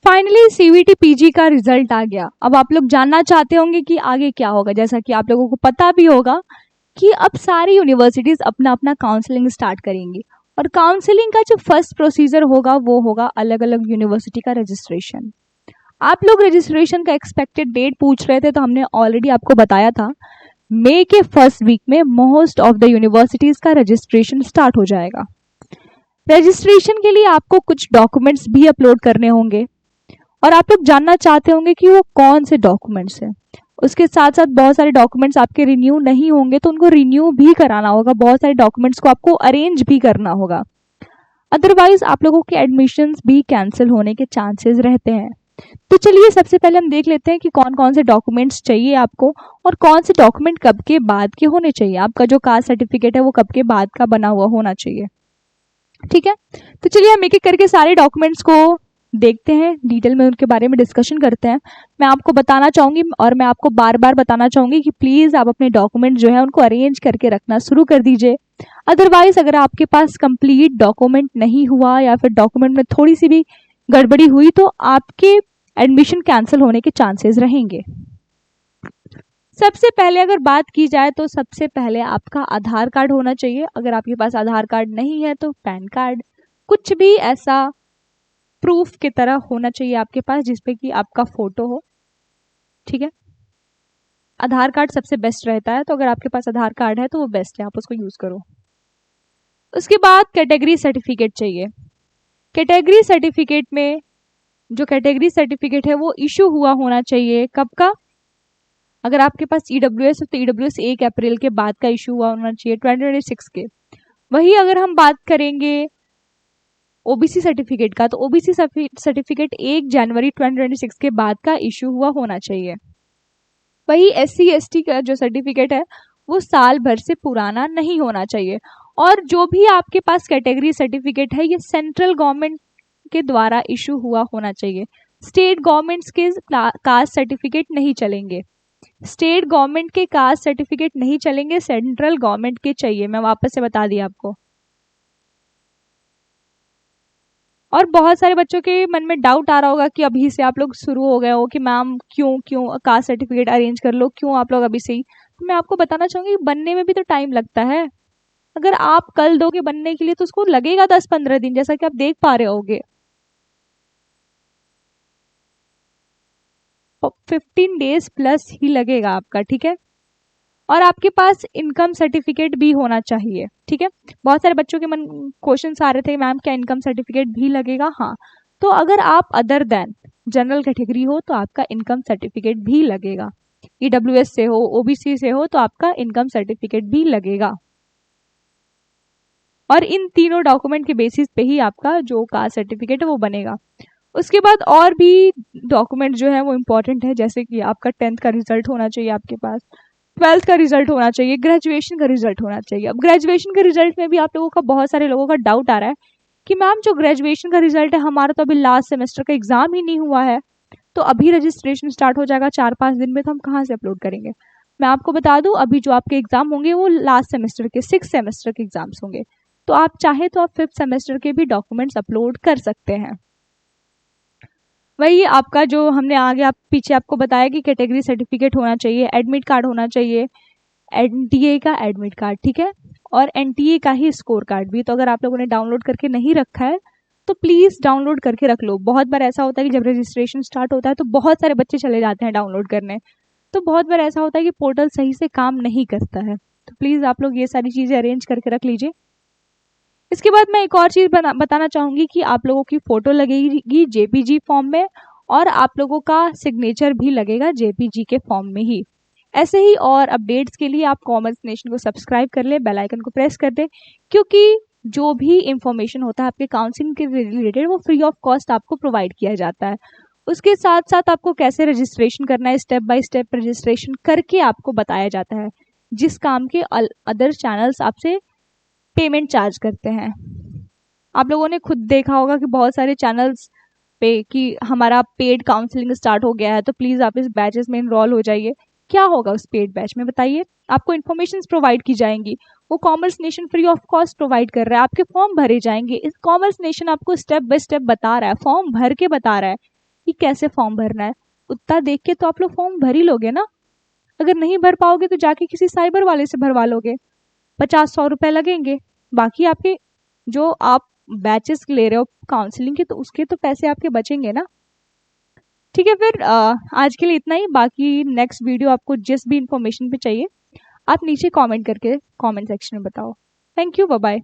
Finally CVT PG का result आ गया। अब आप लोग जानना चाहते होंगे कि आगे क्या होगा। जैसा कि आप लोगों को पता भी होगा कि अब सारी यूनिवर्सिटीज़ अपना अपना काउंसलिंग स्टार्ट करेंगी, और काउंसलिंग का जो फर्स्ट प्रोसीजर होगा वो होगा अलग अलग यूनिवर्सिटी का रजिस्ट्रेशन। आप लोग रजिस्ट्रेशन का एक्सपेक्टेड डेट पूछ रहे थे, तो हमने ऑलरेडी आपको बताया था मई के फर्स्ट वीक में मोस्ट ऑफ द यूनिवर्सिटीज़ का रजिस्ट्रेशन स्टार्ट हो जाएगा। रजिस्ट्रेशन के लिए आपको कुछ डॉक्यूमेंट्स भी अपलोड करने होंगे, और आप लोग जानना चाहते होंगे कि वो कौन से डॉक्यूमेंट्स हैं। उसके साथ साथ बहुत सारे डॉक्यूमेंट्स आपके रिन्यू नहीं होंगे, तो उनको रिन्यू भी कराना होगा। बहुत सारे डॉक्यूमेंट्स को आपको अरेंज भी करना होगा, अदरवाइज आप लोगों के एडमिशन्स भी कैंसिल होने के चांसेस रहते हैं। तो चलिए सबसे पहले हम देख लेते हैं कि कौन कौन से डॉक्यूमेंट्स चाहिए आपको, और कौन से डॉक्यूमेंट कब के बाद के होने चाहिए। आपका जो कास्ट सर्टिफिकेट है वो कब के बाद का बना हुआ होना चाहिए। ठीक है, तो चलिए हम एक एक करके सारे डॉक्यूमेंट्स को देखते हैं, डिटेल में उनके बारे में डिस्कशन करते हैं। मैं आपको बताना चाहूँगी, और मैं आपको बार बार बताना चाहूँगी कि प्लीज़ आप अपने डॉक्यूमेंट जो है उनको अरेंज करके रखना शुरू कर दीजिए। अदरवाइज अगर आपके पास कंप्लीट डॉक्यूमेंट नहीं हुआ, या फिर डॉक्यूमेंट में थोड़ी सी भी गड़बड़ी हुई, तो आपके एडमिशन कैंसिल होने के चांसेस रहेंगे। सबसे पहले अगर बात की जाए तो सबसे पहले आपका आधार कार्ड होना चाहिए। अगर आपके पास आधार कार्ड नहीं है तो पैन कार्ड, कुछ भी ऐसा प्रूफ की तरह होना चाहिए आपके पास जिसपे कि आपका फोटो हो। ठीक है, आधार कार्ड सबसे बेस्ट रहता है, तो अगर आपके पास आधार कार्ड है तो वो बेस्ट है, आप उसको यूज करो। उसके बाद कैटेगरी सर्टिफिकेट चाहिए। कैटेगरी सर्टिफिकेट में जो कैटेगरी सर्टिफिकेट है वो इशू हुआ होना चाहिए कब का। अगर आपके पास ईडब्ल्यूएस है तो ईडब्ल्यूएस 1 अप्रैल के बाद का इशू हुआ होना चाहिए, 2026 के। वही अगर हम बात करेंगे ओबीसी सर्टिफिकेट का, तो ओबीसी सर्टिफिकेट 1 जनवरी 2026 के बाद का इशू हुआ होना चाहिए। वही एससी एसटी का जो सर्टिफिकेट है वो साल भर से पुराना नहीं होना चाहिए। और जो भी आपके पास कैटेगरी सर्टिफिकेट है ये सेंट्रल गवर्नमेंट के द्वारा इशू हुआ होना चाहिए। स्टेट गवर्नमेंट्स के कास्ट सर्टिफिकेट नहीं चलेंगे, स्टेट गवर्नमेंट के कास्ट सर्टिफिकेट नहीं चलेंगे, सेंट्रल गवर्नमेंट के चाहिए। मैं वापस से बता दी आपको। और बहुत सारे बच्चों के मन में डाउट आ रहा होगा कि अभी से आप लोग शुरू हो गए हो कि मैम क्यों कास्ट सर्टिफिकेट अरेंज कर लो, क्यों आप लोग अभी से ही। तो मैं आपको बताना चाहूँगी बनने में भी तो टाइम लगता है। अगर आप कल दोगे बनने के लिए तो उसको लगेगा 10-15 दिन, जैसा कि आप देख पा रहे होगे। 15 डेज प्लस ही लगेगा आपका। ठीक है, और आपके पास इनकम सर्टिफिकेट भी होना चाहिए। ठीक है, बहुत सारे बच्चों के मन क्वेश्चंस आ रहे थे मैम क्या इनकम सर्टिफिकेट भी लगेगा। हाँ, तो अगर आप अदर देन जनरल कैटेगरी हो तो आपका इनकम सर्टिफिकेट भी लगेगा। ईडब्ल्यूएस से हो, ओबीसी से हो, तो आपका इनकम सर्टिफिकेट भी लगेगा। और इन तीनों डॉक्यूमेंट के बेसिस पे ही आपका जो कास्ट सर्टिफिकेट है वो बनेगा। उसके बाद और भी डॉक्यूमेंट जो है वो इम्पोर्टेंट है, जैसे कि आपका 10th का रिजल्ट होना चाहिए आपके पास, 12th का रिजल्ट होना चाहिए, ग्रेजुएशन का रिजल्ट होना चाहिए। अब ग्रेजुएशन के रिजल्ट में भी आप लोगों का बहुत सारे लोगों का डाउट आ रहा है कि मैम जो ग्रेजुएशन का रिजल्ट है हमारा तो अभी लास्ट सेमेस्टर का एग्जाम ही नहीं हुआ है, तो अभी रजिस्ट्रेशन स्टार्ट हो जाएगा 4-5 दिन में, तो हम कहाँ से अपलोड करेंगे। मैं आपको बता दूं अभी जो आपके एग्जाम होंगे वो लास्ट सेमेस्टर के 6 सेमेस्टर के एग्जाम्स होंगे, तो आप चाहे तो आप 5th सेमेस्टर के भी डॉक्यूमेंट्स अपलोड कर सकते हैं। वही आपका जो हमने आगे आप पीछे आपको बताया कि कैटेगरी सर्टिफिकेट होना चाहिए, एडमिट कार्ड होना चाहिए, एनटीए का एडमिट कार्ड। ठीक है, और एनटीए का ही स्कोर कार्ड भी। तो अगर आप लोगों ने डाउनलोड करके नहीं रखा है तो प्लीज़ डाउनलोड करके रख लो। बहुत बार ऐसा होता है कि जब रजिस्ट्रेशन स्टार्ट होता है तो बहुत सारे बच्चे चले जाते हैं डाउनलोड करने, तो बहुत बार ऐसा होता है कि पोर्टल सही से काम नहीं करता है। तो प्लीज़ आप लोग ये सारी चीज़ें अरेंज करके रख लीजिए। इसके बाद मैं एक और चीज़ बताना चाहूँगी कि आप लोगों की फ़ोटो लगेगी जेपीजी फॉर्म में, और आप लोगों का सिग्नेचर भी लगेगा जेपीजी के फॉर्म में ही। ऐसे ही और अपडेट्स के लिए आप कॉमर्स नेशन को सब्सक्राइब कर लें, बेल आइकन को प्रेस कर दें, क्योंकि जो भी इंफॉर्मेशन होता है आपके काउंसलिंग के रिलेटेड वो फ्री ऑफ कॉस्ट आपको प्रोवाइड किया जाता है। उसके साथ साथ आपको कैसे रजिस्ट्रेशन करना है, स्टेप बाय स्टेप रजिस्ट्रेशन करके आपको बताया जाता है, जिस काम के अदर चैनल्स आपसे पेमेंट चार्ज करते हैं। आप लोगों ने खुद देखा होगा कि बहुत सारे चैनल्स पे कि हमारा पेड काउंसलिंग स्टार्ट हो गया है, तो प्लीज़ आप इस बैचेस में इनरोल हो जाइए। क्या होगा उस पेड बैच में बताइए, आपको इन्फॉर्मेशन प्रोवाइड की जाएंगी, वो commerce nation free of cost provide कर रहा है, आपके फॉर्म भरे जाएंगे। इस कॉमर्स नेशन आपको स्टेप बाय स्टेप बता रहा है, फॉर्म भर के बता रहा है कि कैसे फॉर्म भरना है, उतना देख के तो आप लोग फॉर्म भर ही लोगे ना। अगर नहीं भर पाओगे तो जाके किसी साइबर वाले से भरवा लोगे, 50-100 रुपए लगेंगे। बाकी आपके जो आप बैचेस ले रहे हो काउंसलिंग के, तो उसके तो पैसे आपके बचेंगे ना। ठीक है, फिर आज के लिए इतना ही। बाकी नेक्स्ट वीडियो आपको जिस भी इंफॉर्मेशन पे चाहिए आप नीचे कमेंट करके कमेंट सेक्शन में बताओ। Thank you, bye bye.